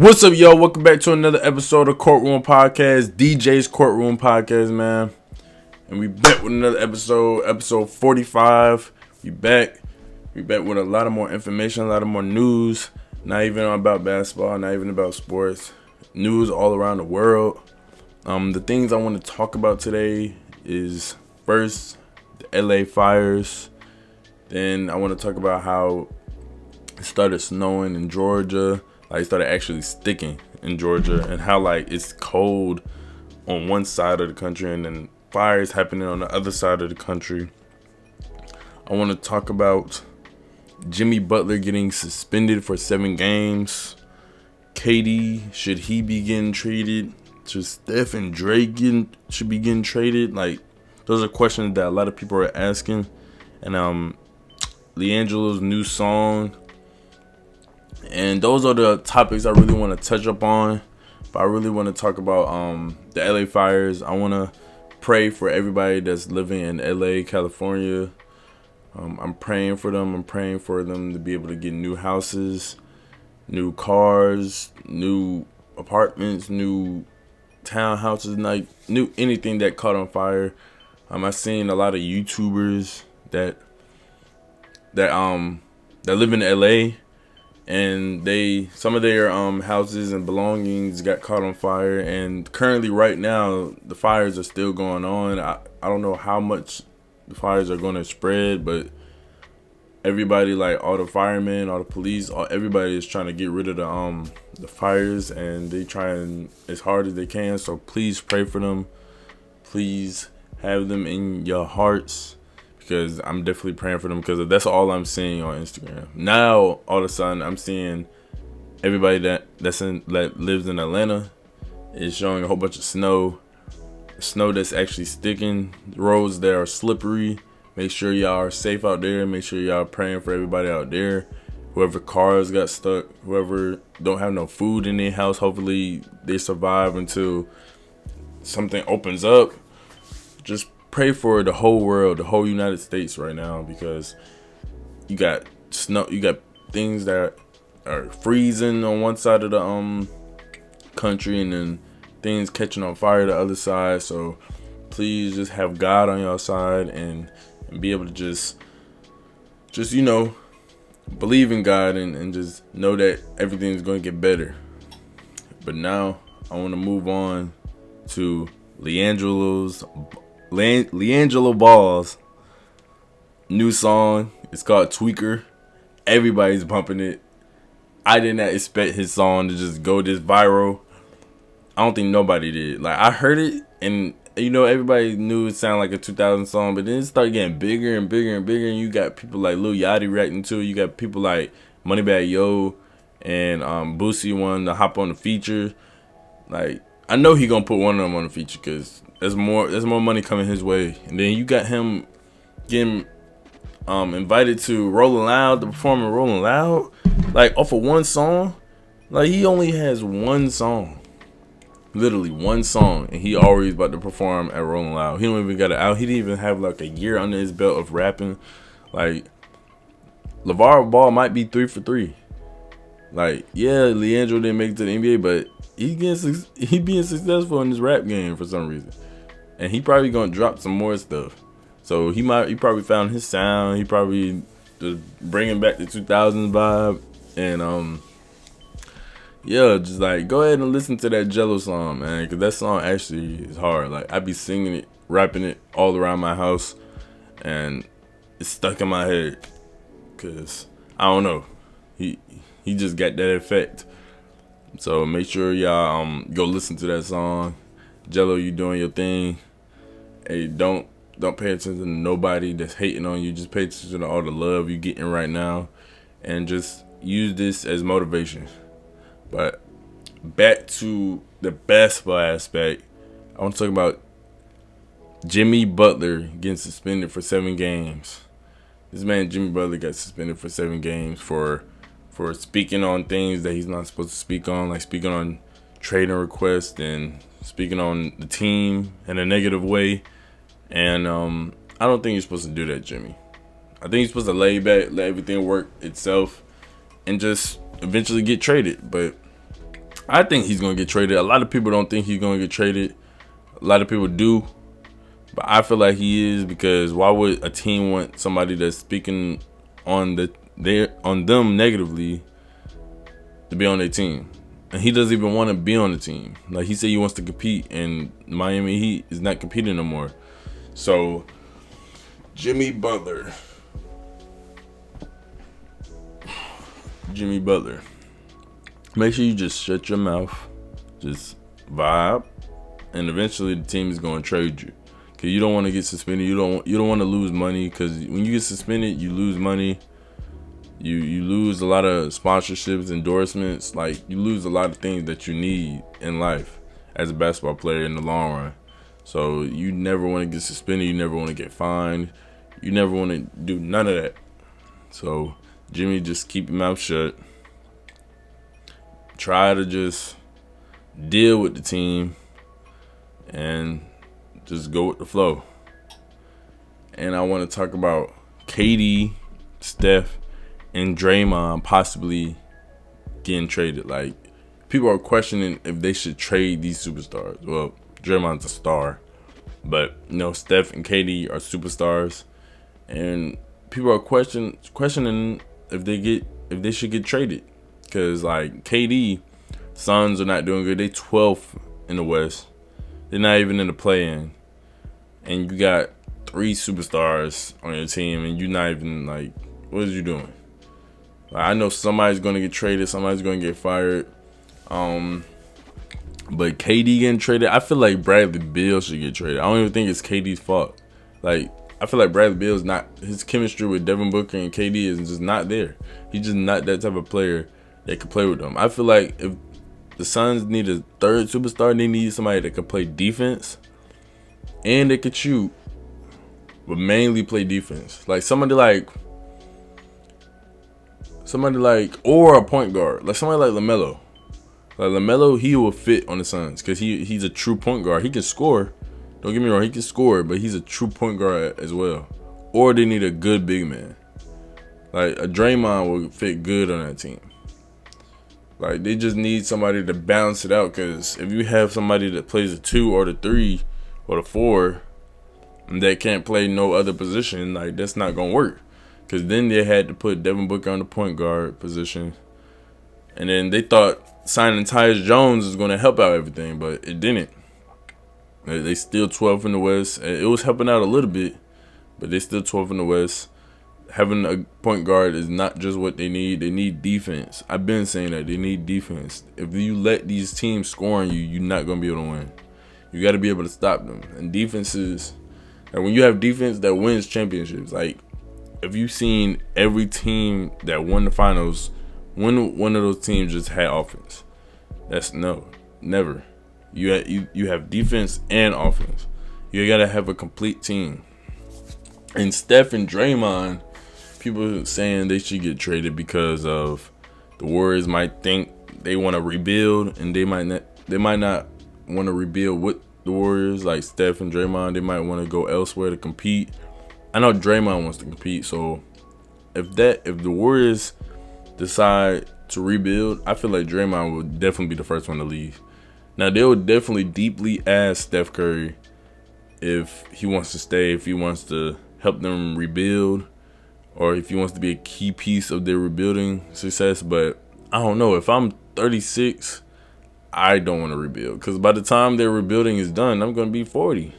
What's up, yo? Welcome back to another episode of CourtRoom Podcast, DJ's CourtRoom Podcast, man. And we back with another episode 45. We back with a lot of more information, a lot of more news. Not even about basketball, not even about sports. News all around the world. The things I want to talk about today is first, the LA fires. Then I want to talk about how it started snowing in Georgia. It started actually sticking in Georgia, and how it's cold on one side of the country and then fires happening on the other side of the country. I want to talk about Jimmy Butler getting suspended for 7 games. KD, should he be getting traded? Should Steph and Dre should be getting traded? Those are questions that a lot of people are asking. And LiAngelo's new song. And those are the topics I really want to touch up on. But I really want to talk about the LA fires. I want to pray for everybody that's living in LA, California. I'm praying for them. I'm praying for them to be able to get new houses, new cars, new apartments, new townhouses, new anything that caught on fire. I've seen a lot of YouTubers that live in LA. And some of their houses and belongings got caught on fire. And currently, right now, the fires are still going on. I don't know how much the fires are going to spread, but everybody, all the firemen, all the police, everybody is trying to get rid of the fires, and they trying as hard as they can. So please pray for them. Please have them in your hearts. Because I'm definitely praying for them, because that's all I'm seeing on Instagram. Now, all of a sudden, I'm seeing everybody that lives in Atlanta is showing a whole bunch of snow that's actually sticking. The roads that are slippery. Make sure y'all are safe out there. Make sure y'all are praying for everybody out there. Whoever cars got stuck, whoever don't have no food in their house, hopefully they survive until something opens up. Just pray for the whole world, the whole United States right now, because you got snow, you got things that are freezing on one side of the country, and then things catching on fire the other side. So please just have God on your side and be able to just believe in God and just know that everything's going to get better. But now I want to move on to LiAngelo Ball's new song. It's called Tweaker. Everybody's bumping it. I did not expect his song to just go this viral. I don't think nobody did. I heard it, and everybody knew it sounded like a 2000 song, but then it started getting bigger and bigger and bigger, and you got people like Lil Yachty reacting to it. You got people like Moneybagg Yo and Boosie wanting to hop on the feature. I know he gonna put one of them on the feature, because there's more money coming his way. And then you got him getting invited to Rolling Loud, to perform in Rolling Loud, off of one song. He only has one song, literally one song, and he always about to perform at Rolling Loud. He don't even got it out. He didn't even have a year under his belt of rapping. LeVar Ball might be 3 for 3. LiAngelo didn't make it to the NBA, but he being successful in this rap game for some reason. And he probably gonna drop some more stuff. So he probably found his sound. He probably bringing back the 2000s vibe. And just go ahead and listen to that Gelo song, man, because that song actually is hard. I be singing it, rapping it all around my house, and it's stuck in my head. Cause I don't know, he just got that effect. So make sure y'all go listen to that song. Gelo, you doing your thing. Hey, don't pay attention to nobody that's hating on you. Just pay attention to all the love you getting right now, and just use this as motivation. But back to the basketball aspect, I want to talk about Jimmy Butler getting suspended for 7 games. This man, Jimmy Butler, got suspended for 7 games for speaking on things that he's not supposed to speak on, speaking on trading requests and speaking on the team in a negative way. And I don't think you're supposed to do that, Jimmy. I think you're supposed to lay back, let everything work itself, and just eventually get traded. But I think he's gonna get traded. A lot of people don't think he's gonna get traded. A lot of people do, but I feel like he is, because why would a team want somebody that's speaking on them negatively to be on their team? And he doesn't even want to be on the team. Like, he said he wants to compete, and Miami Heat is not competing no more. So, Jimmy Butler. Make sure you just shut your mouth. Just vibe. And eventually the team is going to trade you. Because you don't want to get suspended. You don't want to lose money. Because when you get suspended, you lose money. You lose a lot of sponsorships, endorsements. Like, you lose a lot of things that you need in life as a basketball player in the long run. So you never want to get suspended. You never want to get fined. You never want to do none of that. So Jimmy, just keep your mouth shut. Try to just deal with the team and just go with the flow. And I want to talk about KD, Steph, and Draymond possibly getting traded. Like, people are questioning if they should trade these superstars. Well, Draymond's a star, but Steph and KD are superstars, and people are questioning if they should get traded, because like KD, Suns are not doing good. They 12th in the West. They're not even in the play-in, and you got 3 superstars on your team, and you're not even like, what are you doing? I know somebody's going to get traded. Somebody's going to get fired. But KD getting traded, I feel like Bradley Beal should get traded. I don't even think it's KD's fault. Like, I feel like Bradley Beal is not, his chemistry with Devin Booker and KD is just not there. He's just not that type of player that could play with them. I feel like if the Suns need a third superstar, they need somebody that could play defense and they could shoot, but mainly play defense. Like somebody like, or a point guard, like somebody like LaMelo. Like LaMelo, he will fit on the Suns because he's a true point guard. He can score. Don't get me wrong, he can score, but he's a true point guard as well. Or they need a good big man. Like a Draymond will fit good on that team. Like, they just need somebody to balance it out, because if you have somebody that plays the 2 or the 3 or the 4 and that can't play no other position, like, that's not gonna work. Because then they had to put Devin Booker on the point guard position. And then they thought signing Tyus Jones is going to help out everything, but it didn't. They still 12th in the West. It was helping out a little bit, but they still 12th in the West. Having a point guard is not just what they need. They need defense. I've been saying that. They need defense. If you let these teams score on you, you're not going to be able to win. You got to be able to stop them. And defenses, and when you have defense that wins championships, like, if you've seen every team that won the finals, when one of those teams just had offense, that's never. You have defense and offense. You gotta have a complete team. And Steph and Draymond, people are saying they should get traded because of the Warriors might think they want to rebuild, and they might not want to rebuild with the Warriors. Like Steph and Draymond, they might want to go elsewhere to compete. I know Draymond wants to compete, so if the Warriors decide to rebuild, I feel like Draymond will definitely be the first one to leave. Now, they will definitely deeply ask Steph Curry if he wants to stay, if he wants to help them rebuild, or if he wants to be a key piece of their rebuilding success. But I don't know. If I'm 36, I don't want to rebuild, because by the time their rebuilding is done, I'm going to be 40.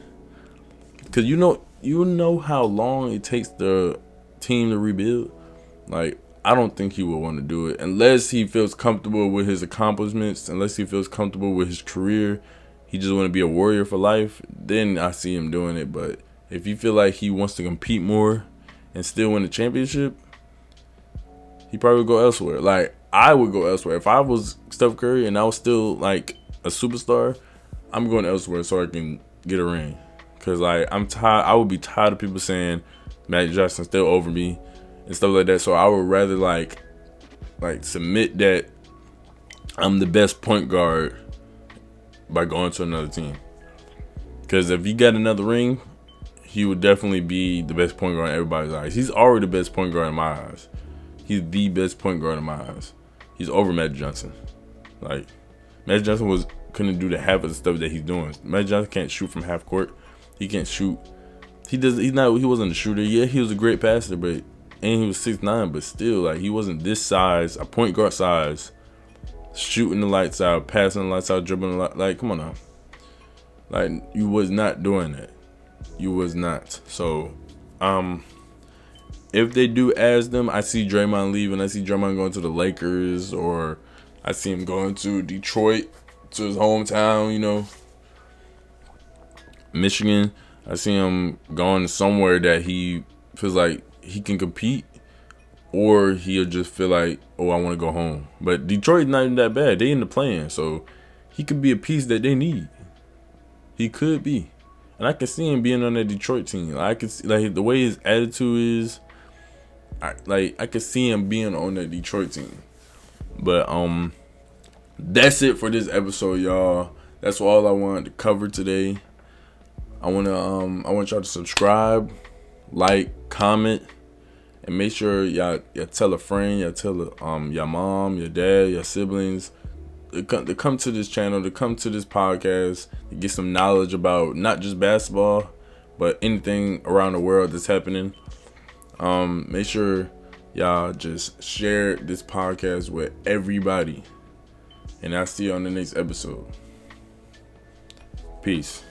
Because you know how long it takes the team to rebuild. Like, I don't think he would want to do it unless he feels comfortable with his accomplishments, unless he feels comfortable with his career. He just want to be a Warrior for life. Then I see him doing it. But if you feel like he wants to compete more and still win the championship, he probably would go elsewhere. Like, I would go elsewhere. If I was Steph Curry and I was still like a superstar, I'm going elsewhere so I can get a ring. Because like, I'm tired. I would be tired of people saying Magic Johnson's still over me and stuff like that. So I would rather like submit that I'm the best point guard by going to another team. Because if he got another ring, he would definitely be the best point guard in everybody's eyes. He's already the best point guard in my eyes. He's the best point guard in my eyes. He's over Magic Johnson. Like, Magic Johnson couldn't do the half of the stuff that he's doing. Magic Johnson can't shoot from half court. He can't shoot. He wasn't a shooter. Yeah, he was a great passer, and he was 6'9", but still, like, he wasn't this size, a point guard size, shooting the lights out, passing the lights out, dribbling the lights. Like, come on now. Like, you was not doing that. You was not. So, if they do ask them, I see Draymond leaving. I see Draymond going to the Lakers, or I see him going to Detroit, to his hometown, Michigan. I see him going somewhere that he feels like he can compete, or he'll just feel like, oh, I want to go home. But Detroit's not even that bad. They in the play-in, so he could be a piece that they need. He could be. And I can see him being on that Detroit team. I can see, like, the way his attitude is, I could see him being on that Detroit team. But that's it for this episode, y'all. That's all I wanted to cover today. I want y'all to subscribe, like, comment, and make sure y'all tell a friend, y'all tell your mom, your dad, your siblings to come to this channel, to come to this podcast, to get some knowledge about not just basketball, but anything around the world that's happening. Make sure y'all just share this podcast with everybody. And I'll see you on the next episode. Peace.